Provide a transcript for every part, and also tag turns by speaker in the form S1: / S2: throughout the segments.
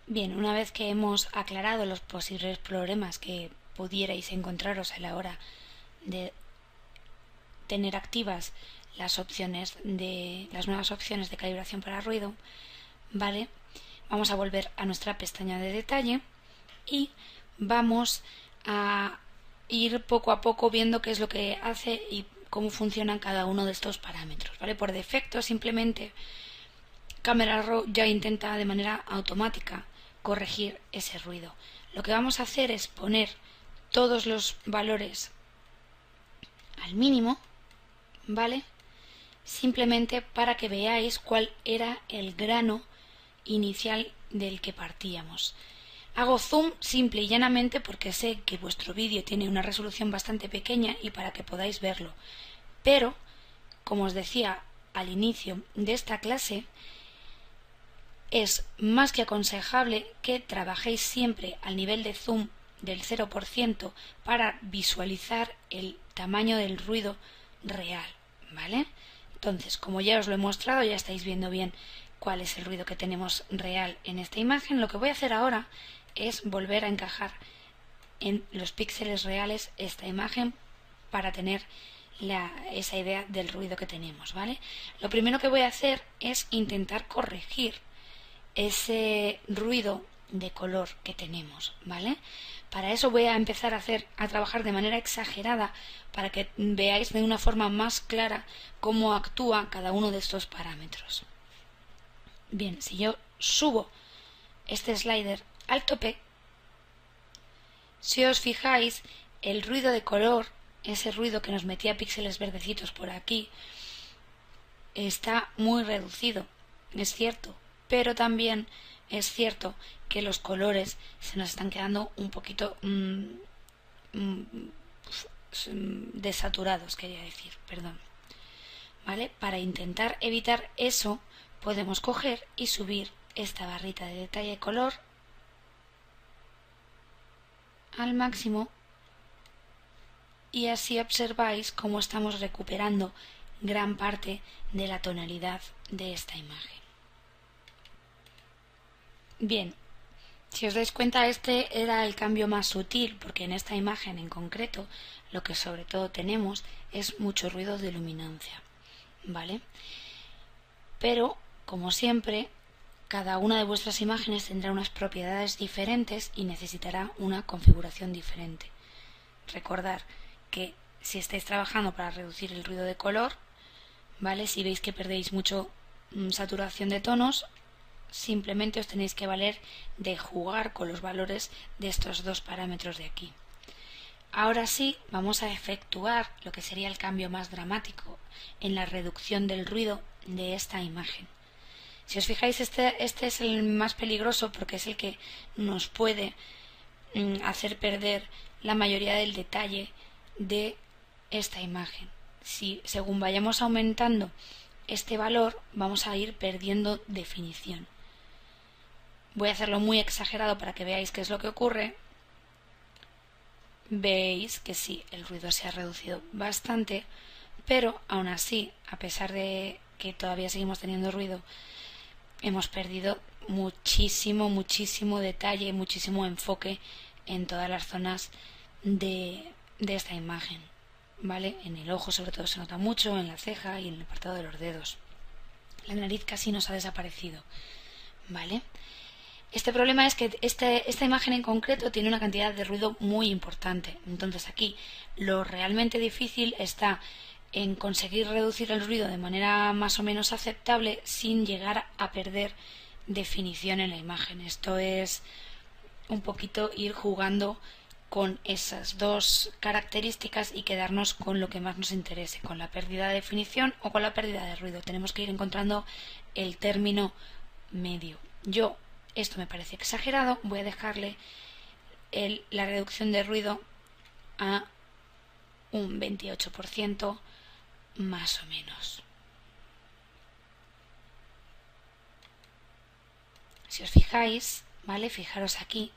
S1: Bien, una vez que hemos aclarado los posibles problemas que pudierais encontraros a la hora de tener activas las nuevas opciones de calibración para ruido, ¿vale? Vamos a volver a nuestra pestaña de detalle y vamos a ir poco a poco viendo qué es lo que hace y cómo funcionan cada uno de estos parámetros, ¿vale? Por defecto, simplemente Camera Raw ya intenta de manera automática corregir ese ruido. Lo que vamos a hacer es poner todos los valores al mínimo, ¿vale? Simplemente para que veáis cuál era el grano inicial del que partíamos. Hago zoom simple y llanamente porque sé que vuestro vídeo tiene una resolución bastante pequeña y para que podáis verlo. Pero, como os decía al inicio de esta clase, es más que aconsejable que trabajéis siempre al nivel de zoom del 0% para visualizar el tamaño del ruido real, ¿vale? Entonces, como ya os lo he mostrado, ya estáis viendo bien cuál es el ruido que tenemos real en esta imagen. Lo que voy a hacer ahora es volver a encajar en los píxeles reales esta imagen para tener esa idea del ruido que tenemos, ¿vale? Lo primero que voy a hacer es intentar corregir ese ruido de color que tenemos, ¿vale? Para eso voy a empezar a trabajar de manera exagerada para que veáis de una forma más clara cómo actúa cada uno de estos parámetros. Bien, si yo subo este slider al tope, si os fijáis, el ruido de color, ese ruido que nos metía píxeles verdecitos por aquí, está muy reducido, es cierto, pero también es cierto que los colores se nos están quedando un poquito desaturados, quería decir, perdón. ¿Vale? Para intentar evitar eso, podemos coger y subir esta barrita de detalle color al máximo y así observáis cómo estamos recuperando gran parte de la tonalidad de esta imagen. Bien, si os dais cuenta, este era el cambio más sutil, porque en esta imagen en concreto lo que sobre todo tenemos es mucho ruido de luminancia, ¿vale? Pero, como siempre, cada una de vuestras imágenes tendrá unas propiedades diferentes y necesitará una configuración diferente. Recordad que si estáis trabajando para reducir el ruido de color, ¿vale? Si veis que perdéis mucho saturación de tonos, simplemente os tenéis que valer de jugar con los valores de estos dos parámetros de aquí. Ahora sí, vamos a efectuar lo que sería el cambio más dramático en la reducción del ruido de esta imagen. Si os fijáis, este es el más peligroso porque es el que nos puede hacer perder la mayoría del detalle de esta imagen. Si según vayamos aumentando este valor, vamos a ir perdiendo definición. Voy a hacerlo muy exagerado para que veáis qué es lo que ocurre. Veis que sí, el ruido se ha reducido bastante, pero aún así, a pesar de que todavía seguimos teniendo ruido, hemos perdido muchísimo detalle, muchísimo enfoque en todas las zonas de esta imagen, ¿vale? En el ojo sobre todo se nota mucho, en la ceja y en el apartado de los dedos. La nariz casi nos ha desaparecido, ¿vale? Este problema es que esta imagen en concreto tiene una cantidad de ruido muy importante. Entonces aquí lo realmente difícil está en conseguir reducir el ruido de manera más o menos aceptable sin llegar a perder definición en la imagen. Esto es un poquito ir jugando con esas dos características y quedarnos con lo que más nos interese, con la pérdida de definición o con la pérdida de ruido. Tenemos que ir encontrando el término medio. Esto me parece exagerado, voy a dejarle la reducción de ruido a un 28% más o menos. Si os fijáis, ¿vale? Fijaros aquí,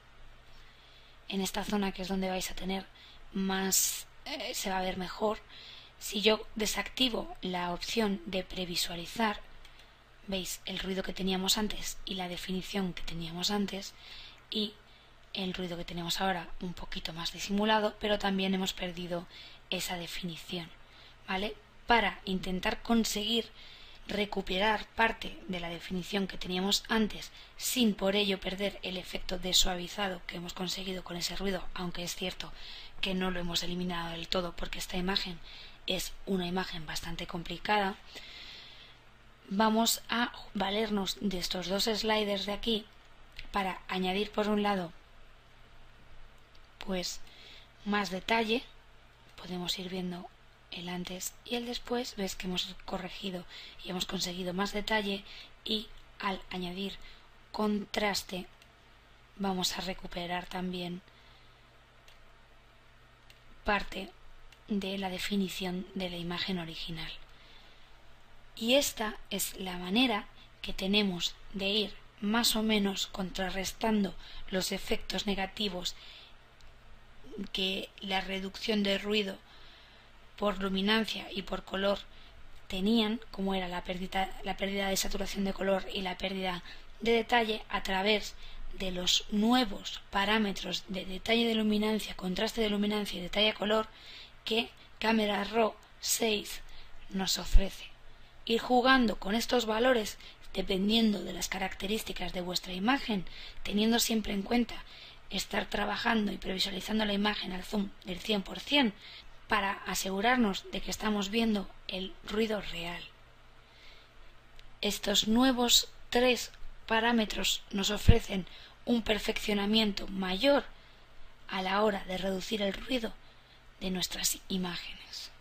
S1: en esta zona que es donde vais a tener más, se va a ver mejor. Si yo desactivo la opción de previsualizar, veis el ruido que teníamos antes y la definición que teníamos antes, y el ruido que tenemos ahora un poquito más disimulado, pero también hemos perdido esa definición, ¿vale? Para intentar conseguir recuperar parte de la definición que teníamos antes sin por ello perder el efecto de suavizado que hemos conseguido con ese ruido, aunque es cierto que no lo hemos eliminado del todo porque esta imagen es una imagen bastante complicada, vamos a valernos de estos dos sliders de aquí para añadir por un lado pues más detalle. Podemos ir viendo el antes y el después, ves que hemos corregido y hemos conseguido más detalle, y al añadir contraste vamos a recuperar también parte de la definición de la imagen original. Y esta es la manera que tenemos de ir más o menos contrarrestando los efectos negativos que la reducción de ruido por luminancia y por color tenían, como era la pérdida de saturación de color y la pérdida de detalle, a través de los nuevos parámetros de detalle de luminancia, contraste de luminancia y detalle de color que Camera Raw 6 nos ofrece. Ir jugando con estos valores dependiendo de las características de vuestra imagen, teniendo siempre en cuenta estar trabajando y previsualizando la imagen al zoom del 100% para asegurarnos de que estamos viendo el ruido real. Estos nuevos 3 parámetros nos ofrecen un perfeccionamiento mayor a la hora de reducir el ruido de nuestras imágenes.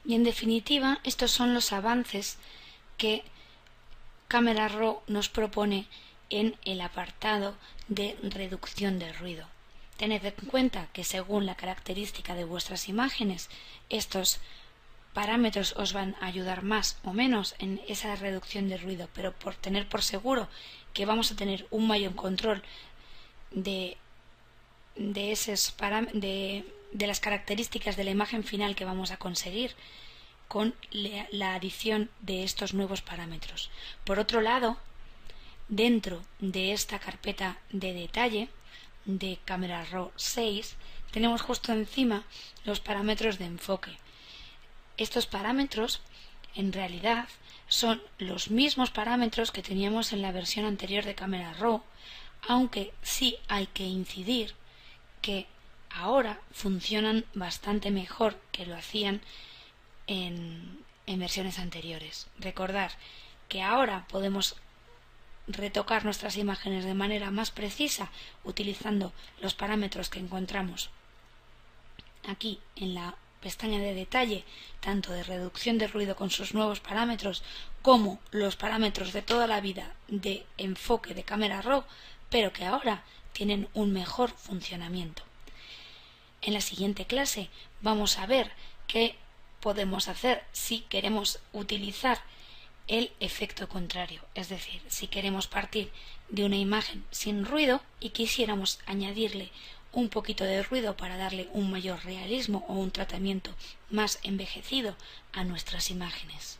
S1: Y en definitiva, estos son los avances que Camera Raw nos propone en el apartado de reducción de ruido. Tened en cuenta que según la característica de vuestras imágenes, estos parámetros os van a ayudar más o menos en esa reducción de ruido, pero por tener por seguro que vamos a tener un mayor control de las características de la imagen final que vamos a conseguir con la adición de estos nuevos parámetros. Por otro lado, dentro de esta carpeta de detalle de Camera Raw 6 tenemos justo encima los parámetros de enfoque. Estos parámetros en realidad son los mismos parámetros que teníamos en la versión anterior de Camera Raw, aunque sí hay que incidir que ahora funcionan bastante mejor que lo hacían en versiones anteriores. Recordar que ahora podemos retocar nuestras imágenes de manera más precisa utilizando los parámetros que encontramos aquí en la pestaña de detalle, tanto de reducción de ruido con sus nuevos parámetros como los parámetros de toda la vida de enfoque de Camera Raw, pero que ahora tienen un mejor funcionamiento. En la siguiente clase vamos a ver qué podemos hacer si queremos utilizar el efecto contrario, es decir, si queremos partir de una imagen sin ruido y quisiéramos añadirle un poquito de ruido para darle un mayor realismo o un tratamiento más envejecido a nuestras imágenes.